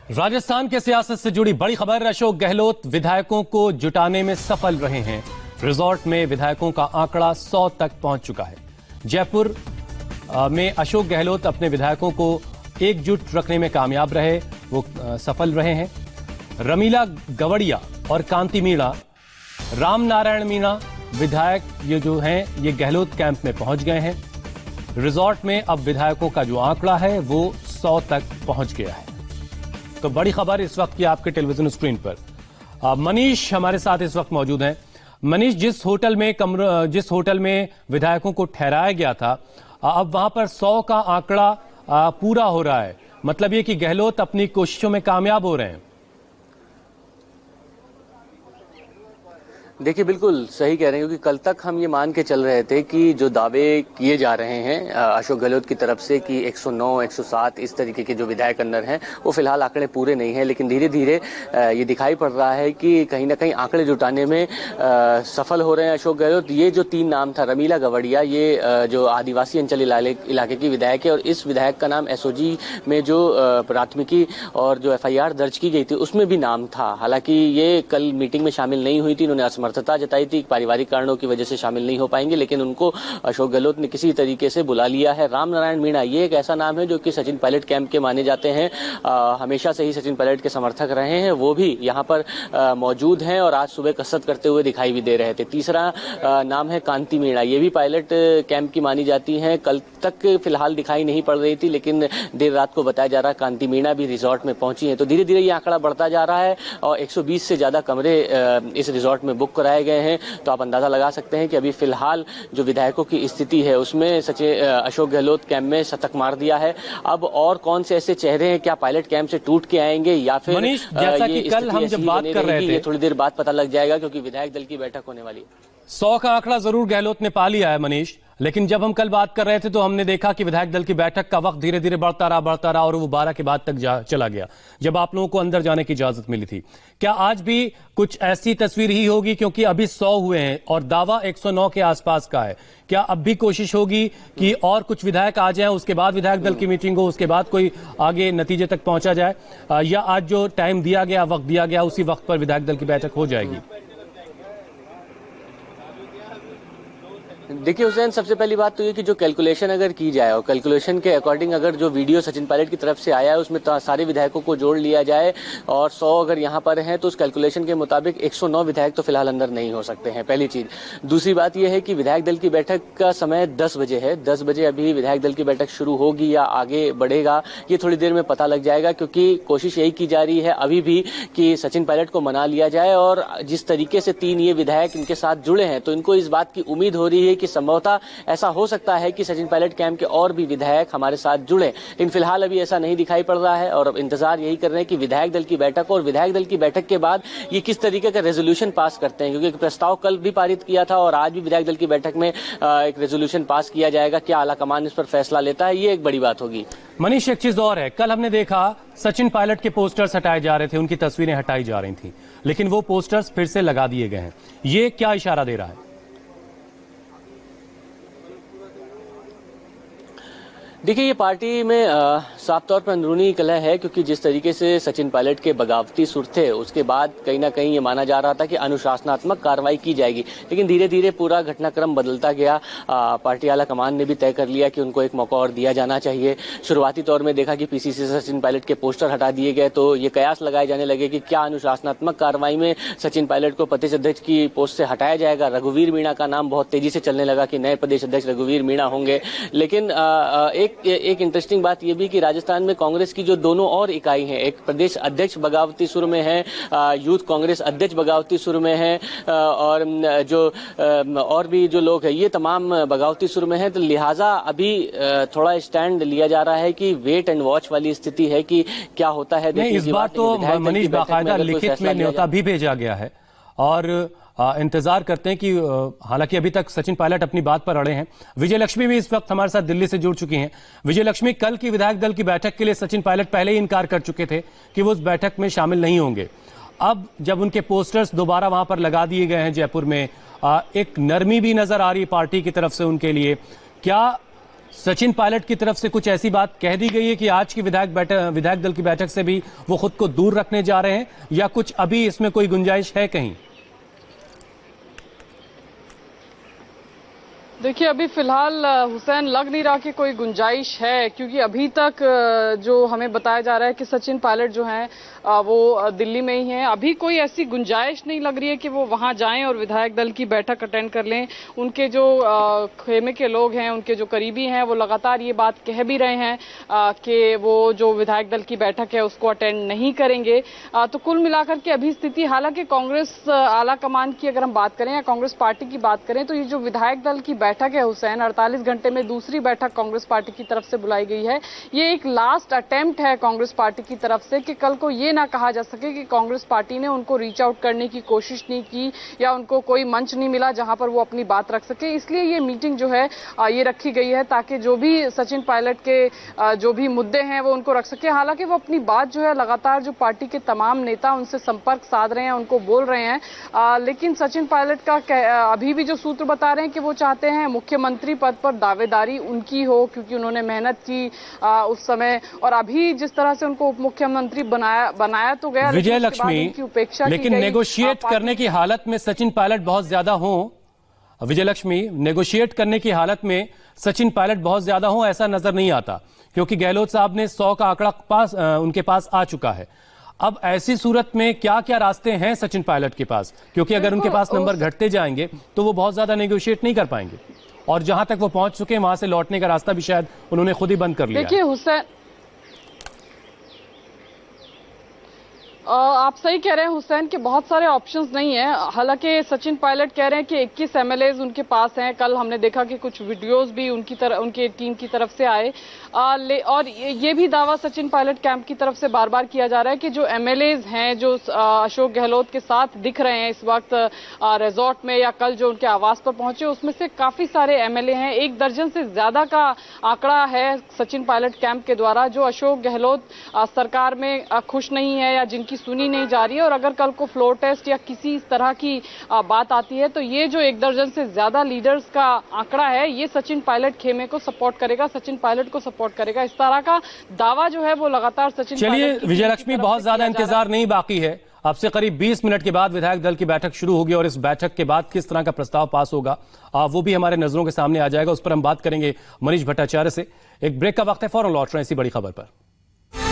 राजस्थान के सियासत से जुड़ी बड़ी खबर। अशोक गहलोत विधायकों को जुटाने में सफल रहे हैं। रिजॉर्ट में विधायकों का आंकड़ा 100 तक पहुंच चुका है। जयपुर में अशोक गहलोत अपने विधायकों को एकजुट रखने में कामयाब रहे, वो सफल रहे हैं। रमीला गवड़िया और कांति मीणा, राम नारायण मीणा विधायक ये जो हैं ये गहलोत कैंप में पहुंच गए हैं। रिजॉर्ट में अब विधायकों का जो आंकड़ा है वो 100 तक पहुंच गया है। तो बड़ी खबर इस वक्त की आपके टेलीविजन स्क्रीन पर। मनीष हमारे साथ इस वक्त मौजूद हैं। मनीष, जिस होटल में विधायकों को ठहराया गया था, अब वहां पर 100 का आंकड़ा पूरा हो रहा है। मतलब ये कि गहलोत अपनी कोशिशों में कामयाब हो रहे हैं। देखिए, बिल्कुल सही कह रहे हैं, क्योंकि कल तक हम ये मान के चल रहे थे कि जो दावे किए जा रहे हैं अशोक गहलोत की तरफ से कि 109, 107 इस तरीके के जो विधायक अंदर हैं वो फिलहाल आंकड़े पूरे नहीं हैं। लेकिन धीरे धीरे ये दिखाई पड़ रहा है कि कहीं ना कहीं आंकड़े जुटाने में सफल हो रहे हैं अशोक गहलोत। ये जो 3 नाम था, रमीला गवड़िया, ये जो आदिवासी अंचल इलाके की विधायक है, और इस विधायक का नाम एसओजी में जो प्राथमिकी और जो FIR दर्ज की गई थी उसमें भी नाम था। हालांकि ये कल मीटिंग में शामिल नहीं हुई थी, इन्होंने समर्थता जताई थी, पारिवारिक कारणों की वजह से शामिल नहीं हो पाएंगे, लेकिन उनको अशोक गहलोत ने किसी तरीके से बुला लिया है। राम नारायण मीणा ये एक ऐसा नाम है जो कि सचिन पायलट कैंप के माने जाते हैं, हमेशा से ही सचिन पायलट के समर्थक रहे हैं, वो भी यहाँ पर मौजूद हैं और आज सुबह कसरत करते हुए दिखाई भी दे रहे थे। तीसरा नाम है कांति मीणा, ये भी पायलट कैंप की मानी जाती है। कल तक फिलहाल दिखाई नहीं पड़ रही थी, लेकिन देर रात को बताया जा रहा है कांति मीणा भी रिजॉर्ट में पहुंची है। तो धीरे धीरे ये आंकड़ा बढ़ता जा रहा है और 120 से ज्यादा कमरे इस रिजॉर्ट में बुक कराए गए हैं। तो आप अंदाजा लगा सकते हैं कि अभी फिलहाल जो विधायकों की स्थिति है उसमें अशोक गहलोत कैंप में शतक मार दिया है। अब और कौन से ऐसे चेहरे हैं, क्या पायलट कैंप से टूट के आएंगे या फिर मनीष, जैसा कि कल हम जब बात कर रहे थे, ये थोड़ी देर बाद पता लग जाएगा, क्योंकि विधायक दल की बैठक होने वाली है। 100 का आंकड़ा जरूर गहलोत ने पा लिया है मनीष, लेकिन जब हम कल बात कर रहे थे तो हमने देखा कि विधायक दल की बैठक का वक्त धीरे धीरे बढ़ता रहा और वो 12 के बाद तक चला गया, जब आप लोगों को अंदर जाने की इजाजत मिली थी। क्या आज भी कुछ ऐसी तस्वीर ही होगी, क्योंकि अभी 100 हुए हैं और दावा 109 के आसपास का है? क्या अब भी कोशिश होगी कि और कुछ विधायक आ जाएं, उसके बाद विधायक दल की मीटिंग हो, उसके बाद कोई आगे नतीजे तक पहुंचा जाए, या आज जो टाइम दिया गया, वक्त दिया गया, उसी वक्त पर विधायक दल की बैठक हो जाएगी? देखिए हुसैन, सबसे पहली बात तो ये कि जो कैलकुलेशन अगर की जाए और कैलकुलेशन के अकॉर्डिंग अगर जो वीडियो सचिन पायलट की तरफ से आया है उसमें सारे विधायकों को जोड़ लिया जाए और 100 अगर यहाँ पर हैं तो उस कैलकुलेशन के मुताबिक 109 विधायक तो फिलहाल अंदर नहीं हो सकते हैं, पहली चीज। दूसरी बात यह है कि विधायक दल की बैठक का समय 10 बजे है। 10 बजे अभी विधायक दल की बैठक शुरू होगी या आगे बढ़ेगा ये थोड़ी देर में पता लग जाएगा, क्योंकि कोशिश यही की जा रही है अभी भी कि सचिन पायलट को मना लिया जाए। और जिस तरीके से 3 ये विधायक इनके साथ जुड़े हैं तो इनको इस बात की उम्मीद हो रही है कि संभवतः ऐसा हो सकता है कि सचिन पायलट कैंप के और भी विधायक हमारे साथ जुड़े, लेकिन फिलहाल अभी ऐसा नहीं दिखाई पड़ रहा है। और अब इंतजार यही कर रहे हैं कि विधायक दल की बैठक और विधायक दल की बैठक के बाद ये किस तरीके का रेजोल्यूशन पास करते हैं, क्योंकि एक प्रस्ताव कल भी पारित किया था और आज भी विधायक दल की बैठक में एक रेजोल्यूशन पास किया जाएगा। क्या आलाकमान इस पर फैसला लेता है, ये एक बड़ी बात होगी। मनीष, एक चीज और है, कल हमने देखा सचिन पायलट के पोस्टर्स हटाए जा रहे थे, उनकी तस्वीरें हटाई जा रही थी, लेकिन वो पोस्टर्स फिर से लगा दिए गए हैं। ये क्या इशारा दे रहा है? देखिए, ये पार्टी में साफ तौर पर अंदरूनी कलह है, क्योंकि जिस तरीके से सचिन पायलट के बगावती सुर थे उसके बाद कहीं ना कहीं ये माना जा रहा था कि अनुशासनात्मक कार्रवाई की जाएगी, लेकिन धीरे धीरे पूरा घटनाक्रम बदलता गया। पार्टी आला कमान ने भी तय कर लिया कि उनको एक मौका और दिया जाना चाहिए। शुरुआती तौर में देखा कि PCC से सचिन पायलट के पोस्टर हटा दिए गए, तो ये कयास लगाए जाने लगे कि क्या अनुशासनात्मक कार्रवाई में सचिन पायलट को प्रदेश अध्यक्ष की पोस्ट से हटाया जाएगा। रघुवीर मीणा का नाम बहुत तेजी से चलने लगा कि नए प्रदेश अध्यक्ष रघुवीर मीणा होंगे। लेकिन एक इंटरेस्टिंग बात यह भी कि राजस्थान में कांग्रेस की जो दोनों और इकाई हैं, एक प्रदेश अध्यक्ष बगावती सुर में है, यूथ कांग्रेस अध्यक्ष बगावती सुर में है, और जो और भी जो लोग हैं ये तमाम बगावती सुर में है। तो लिहाजा अभी थोड़ा स्टैंड लिया जा रहा है कि वेट एंड वॉच वाली स्थिति है कि क्या होता है। नहीं, इस बार तो मनीष बाकायदा लिखित में न्योता भी भेजा गया है और इंतजार करते हैं कि हालांकि अभी तक सचिन पायलट अपनी बात पर अड़े हैं। विजय लक्ष्मी भी इस वक्त हमारे साथ दिल्ली से जुड़ चुकी हैं। विजय लक्ष्मी, कल की विधायक दल की बैठक के लिए सचिन पायलट पहले ही इनकार कर चुके थे कि वो उस बैठक में शामिल नहीं होंगे। अब जब उनके पोस्टर्स दोबारा वहां पर लगा दिए गए हैं जयपुर में, एक नरमी भी नजर आ रही है पार्टी की तरफ से उनके लिए। क्या सचिन पायलट की तरफ से कुछ ऐसी बात कह दी गई है कि आज की विधायक दल की बैठक से भी वो खुद को दूर रखने जा रहे हैं, या कुछ अभी इसमें कोई गुंजाइश है कहीं? देखिए, अभी फिलहाल हुसैन लग नहीं रहा कि कोई गुंजाइश है, क्योंकि अभी तक जो हमें बताया जा रहा है कि सचिन पायलट जो हैं वो दिल्ली में ही हैं। अभी कोई ऐसी गुंजाइश नहीं लग रही है कि वो वहां जाएं और विधायक दल की बैठक अटेंड कर लें। उनके जो खेमे के लोग हैं, उनके जो करीबी हैं, वो लगातार ये बात कह भी रहे हैं कि वो जो विधायक दल की बैठक है उसको अटेंड नहीं करेंगे। तो कुल मिलाकर के अभी स्थिति, हालांकि कांग्रेस आला कमान की अगर हम बात करें या कांग्रेस पार्टी की बात करें, तो ये जो विधायक दल की बैठक है हुसैन, 48 घंटे में दूसरी बैठक कांग्रेस पार्टी की तरफ से बुलाई गई है। ये एक लास्ट अटेम्प्ट है कांग्रेस पार्टी की तरफ से कि कल को ये ना कहा जा सके कि कांग्रेस पार्टी ने उनको रीच आउट करने की कोशिश नहीं की या उनको कोई मंच नहीं मिला जहां पर वो अपनी बात रख सके। इसलिए ये मीटिंग जो है ये रखी गई है ताकि जो भी सचिन पायलट के जो भी मुद्दे हैं वो उनको रख सके। हालांकि वो अपनी बात जो है लगातार जो पार्टी के तमाम नेता उनसे संपर्क साध रहे हैं, उनको बोल रहे हैं, लेकिन सचिन पायलट का अभी भी जो सूत्र बता रहे हैं कि वो चाहते हैं मुख्यमंत्री पद पर दावेदारी उनकी हो, क्योंकि उन्होंने मेहनत की उस समय, और अभी जिस तरह से उनको उप मुख्यमंत्री बनाया तो गया, विजय लक्ष्मी, लेकिन नेगोशिएट करने की हालत में सचिन पायलट बहुत ज्यादा हो, विजय लक्ष्मी, नेगोशिएट करने की हालत में सचिन पायलट बहुत ज्यादा हो ऐसा नजर नहीं आता, क्योंकि गहलोत साहब ने 100 का आंकड़ा उनके पास आ चुका है। अब ऐसी सूरत में क्या क्या रास्ते हैं सचिन पायलट के पास, क्योंकि अगर उनके पास नंबर घटते जाएंगे तो वो बहुत ज्यादा नेगोशिएट नहीं कर पाएंगे, और जहां तक वो पहुंच चुके हैं वहां से लौटने का रास्ता भी शायद उन्होंने खुद ही बंद कर लिया। देखिए हुसैन, आप सही कह रहे हैं हुसैन कि बहुत सारे ऑप्शंस नहीं है। हालांकि सचिन पायलट कह रहे हैं कि 21 एमएलएज उनके पास हैं। कल हमने देखा कि कुछ वीडियोस भी उनके टीम की तरफ से आए, और ये भी दावा सचिन पायलट कैंप की तरफ से बार बार किया जा रहा है कि जो एमएलएज हैं जो अशोक गहलोत के साथ दिख रहे हैं इस वक्त रिजॉर्ट में या कल जो उनके आवास पर पहुंचे, उसमें से काफी सारे एमएलए हैं। 1 दर्जन से ज्यादा का आंकड़ा है सचिन पायलट कैंप के द्वारा, जो अशोक गहलोत सरकार में खुश नहीं है या जिनकी सुनी नहीं जा रही है। और अगर कल को फ्लोर टेस्ट या किसी इस तरह की बात आती है तो ये जो 1 दर्जन से ज्यादा लीडर्स का आंकड़ा है ये सचिन पायलट खेमे को सपोर्ट करेगा, सचिन पायलट को सपोर्ट करेगा। इस तरह का दावा जो है वो लगातार सचिन चलिए विजय लक्ष्मी, बहुत ज्यादा इंतजार नहीं बाकी है। आपसे करीब 20 मिनट के बाद विधायक दल की बैठक शुरू होगी और इस बैठक के बाद किस तरह का प्रस्ताव पास होगा वो भी हमारे नजरों के सामने आ जाएगा। उस पर हम बात करेंगे मनीष भट्टाचार्य से। एक ब्रेक का वक्त है, फौरन लौट रहे हैं इसी बड़ी खबर पर।